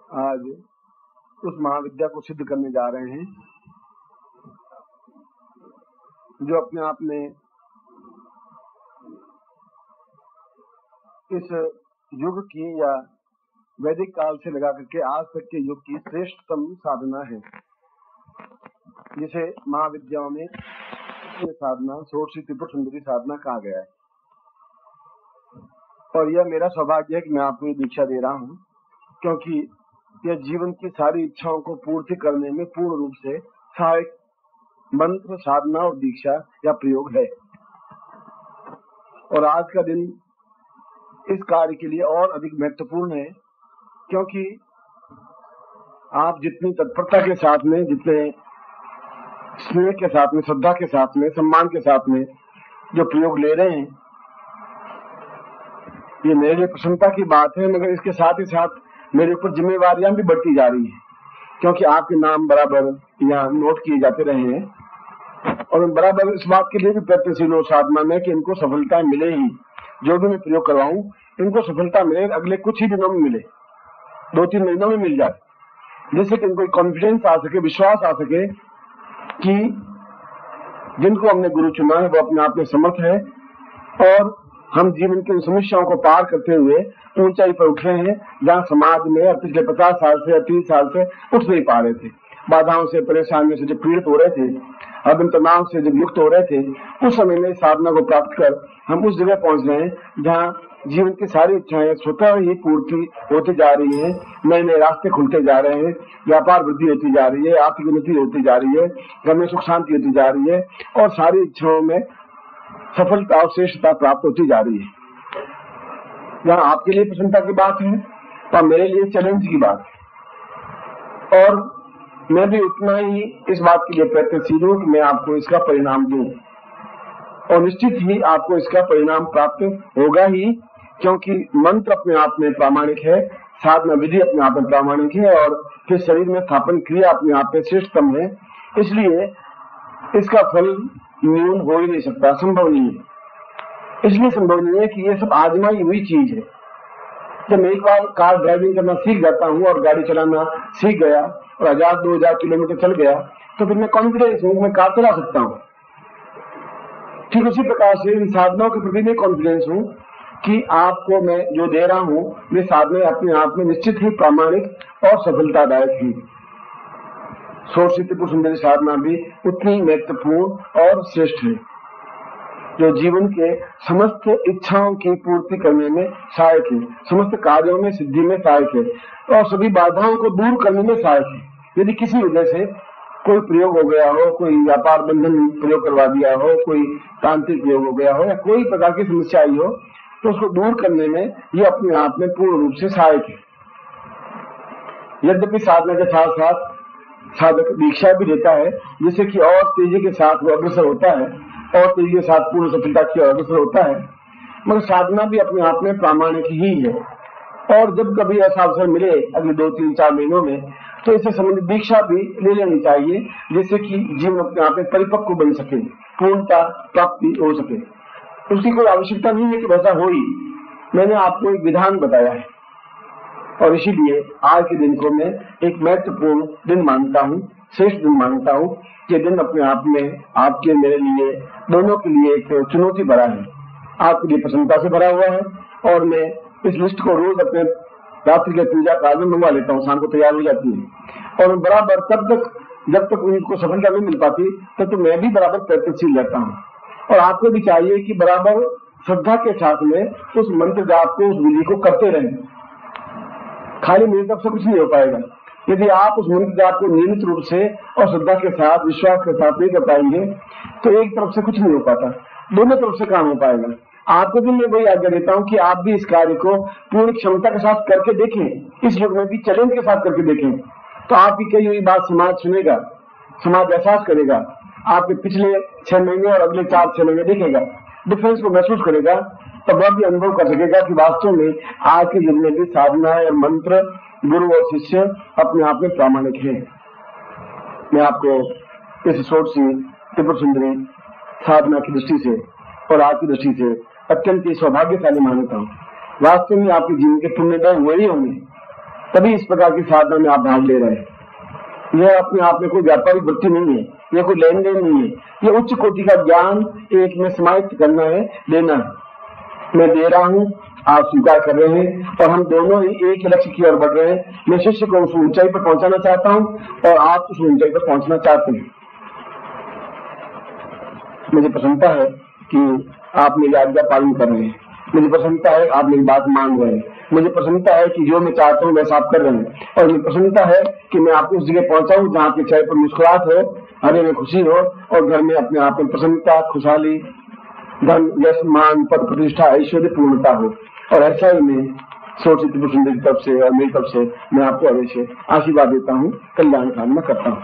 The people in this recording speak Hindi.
आज उस महाविद्या को सिद्ध करने जा रहे हैं जो अपने आप में इस युग की या वैदिक काल से लगा करके आज तक के युग की श्रेष्ठतम साधना है, जिसे महाविद्याओं में ये साधना षोडशी त्रिपुर सुंदरी साधना कहा गया है। और यह मेरा सौभाग्य है कि मैं आपको ये दीक्षा दे रहा हूँ, क्योंकि यह जीवन की सारी इच्छाओं को पूर्ति करने में पूर्ण रूप से सहायक मंत्र, साधना और दीक्षा या प्रयोग है। और आज का दिन इस कार्य के लिए और अधिक महत्वपूर्ण है, क्योंकि आप जितनी तत्परता के साथ में, जितने स्नेह के साथ में, श्रद्धा के साथ में, सम्मान के साथ में जो प्रयोग ले रहे हैं, ये मेरे लिए प्रसन्नता की बात है। मगर इसके साथ ही साथ मेरे ऊपर जिम्मेवारियां भी बढ़ती जा रही हैं, क्योंकि आपके नाम बराबर यहाँ नोट किए जाते रहे हैं और मैं बराबर इस बात के लिए भी प्रयत्नशील हूँ साधना में कि इनको सफलता मिले ही। जो भी मैं प्रयोग करवाऊं इनको सफलता मिले, अगले कुछ ही दिनों में मिले, 2-3 महीनों में मिल जाए, जिससे कि इनको कॉन्फिडेंस आ सके, विश्वास आ सके कि जिनको हमने गुरु चुना है वो अपने आप में समर्थ है और हम जीवन की समस्याओं को पार करते हुए ऊंचाई पर उठ रहे हैं, जहाँ समाज में पिछले 50 साल से या 30 साल से उठ नहीं पा रहे थे। बाधाओं से, परेशानियों से जब पीड़ित हो रहे थे, अब तनाव से जब युक्त हो रहे थे, उस समय में साधना को प्राप्त कर हम उस जगह पहुंच रहे हैं जहाँ जीवन की सारी इच्छाएं स्वतः ही पूर्ति होती जा रही है, नए नए रास्ते खुलते जा रहे हैं, व्यापार वृद्धि होती जा रही है, आर्थिक उन्नति होती जा रही है, घर में सुख शांति होती जा रही है और सारी इच्छाओं में सफलता और श्रेष्ठता प्राप्त होती जा रही है। यहाँ आपके लिए प्रसन्नता की बात है और मेरे लिए चैलेंज की बात है, और मैं भी उतना ही इस बात के लिए प्रयत्नशील हूँ कि मैं आपको इसका परिणाम दूं, और निश्चित ही आपको इसका परिणाम प्राप्त होगा ही, क्योंकि मंत्र अपने आप में प्रामाणिक है, साधना विधि अपने आप में प्रामाणिक है और फिर शरीर में स्थापन क्रिया अपने आप में श्रेष्ठतम है। इसलिए इसका फल न्यून हो ही नहीं सकता, संभव नहीं है। इसलिए संभव नहीं है कि ये सब आजमाई हुई चीज है। जब मैं एक बार कार ड्राइविंग करना सीख जाता हूँ और गाड़ी चलाना सीख गया और 1000-2000 किलोमीटर चल गया, तो फिर मैं कॉन्फिडेंस हूँ, मैं कार चला सकता हूँ। ठीक उसी प्रकार से इन साधनाओं के प्रति मैं कॉन्फिडेंस हूँ कि आपको मैं जो दे रहा हूँ ये साधना अपने आप में निश्चित ही प्रामाणिक और सफलतादायक है। षोडशी त्रिपुर सुंदरी साधना भी उतनी महत्वपूर्ण और श्रेष्ठ है, जो जीवन के समस्त इच्छाओं की पूर्ति करने में सहायक है, समस्त कार्यों में सिद्धि में सहायक है और सभी बाधाओं को दूर करने में सहायक है। यदि किसी वजह से कोई प्रयोग हो गया हो, कोई व्यापार बंधन प्रयोग करवा दिया हो, कोई तांत्रिक प्रयोग हो गया हो या कोई प्रकार की समस्या आई हो, तो उसको दूर करने में ये अपने आप में पूर्ण रूप से सहायक है। यद्यपि साधना के साथ साथ साधक दीक्षा भी देता है, जिससे कि और तेजी के साथ वो अग्रसर होता है और तेजी के साथ पूर्ण सफलता की ओर अग्रसर होता है, मगर साधना भी अपने आप में प्रामाणिक ही है। और जब कभी ऐसा अवसर मिले अगले 2-3-4 महीनों में, तो इससे संबंधित दीक्षा भी ले लेनी चाहिए, जिससे कि जीवन अपने आप में परिपक्व बन सके, पूर्णता प्राप्ति हो सके। उसकी कोई आवश्यकता नहीं है कि वैसा हो ही, मैंने आपको एक विधान बताया है और इसीलिए आज के दिन को मैं एक महत्वपूर्ण दिन मानता हूँ, श्रेष्ठ दिन मानता हूँ। ये दिन अपने आप में आपके मेरे लिए दोनों के लिए एक चुनौती भरा है, आपके लिए प्रसन्नता से भरा हुआ है। और मैं इस लिस्ट को रोज अपने रात्रि के पूजा काल में मंगवा लेता हूँ, शाम को तैयार हो जाती है और बराबर तब तक जब तक उनको सफलता नहीं मिल पाती तब तो मैं भी बराबर प्रयत्नशील रहता हूँ। और आपको भी चाहिए कि बराबर श्रद्धा के साथ में उस मंत्र जाप को, उस विधि को करते रहें। खाली मेरी तरफ से कुछ नहीं हो पाएगा। यदि आप उस मंत्र जाप को नियमित रूप से और श्रद्धा के साथ, विश्वास के साथ नहीं कर पाएंगे तो एक तरफ से कुछ नहीं हो पाता, दोनों तरफ से काम हो पाएगा। आपको भी मैं वही आज्ञा देता हूँ कि आप भी इस कार्य को पूर्ण क्षमता के साथ करके देखें, इस युग में भी चैलेंज के साथ करके देखें, तो आपकी कही हुई बात समाज सुनेगा, समाज एहसास करेगा, आपके पिछले 6 महीने और अगले 4-6 महीने देखेगा, डिफरेंस को महसूस करेगा, तब वह भी अनुभव कर सकेगा कि वास्तव में आज के युग में भी साधना और मंत्र, गुरु और शिष्य अपने आप में प्रामाणिक है। मैं आपको इस षोडशी त्रिपुर सुंदरी साधना की दृष्टि से और आज की दृष्टि से अत्यंत ही सौभाग्यशाली मानता हूँ। वास्तव में आपके जीवन के पुण्योदय हुए ही होंगे तभी इस प्रकार की साधना में आप भाग ले रहे हैं। यह अपने आप में कोई व्यापारिक वृत्ति नहीं है, यह कोई लेन देन नहीं है, यह उच्च कोटि का ज्ञान एक में समाहित करना है, देना है। मैं दे रहा हूं, आप स्वीकार कर रहे हैं और हम दोनों ही एक ही लक्ष्य की ओर बढ़ रहे हैं। मैं शिष्य को उस ऊंचाई पर पहुंचाना चाहता हूं और आप उस ऊंचाई पर पहुंचना चाहते हैं। मुझे प्रसन्नता है कि आप मेरी आज्ञा पालन कर रहे हैं, मुझे प्रसन्नता है आप मेरी बात मान रहे हैं, मुझे प्रसन्नता है कि जो मैं चाहता हूँ वैसा आप कर रहे हैं, और मुझे प्रसन्नता है कि मैं आपको उस जगह पहुंचाऊं जहां आपके चेहरे पर मुस्कुराहट हो, हरे में खुशी हो और घर में अपने आप में प्रसन्नता, खुशहाली, धन, यश, मान, पद, प्रतिष्ठा, ऐश्वर्य, पूर्णता हो। और ऐसा ही मैं सोच त्रिपुर सुंदरी की तरफ से और मेरी तरफ से मैं आपको अवश्य आशीर्वाद देता हूँ, कल्याण कामना करता हूँ।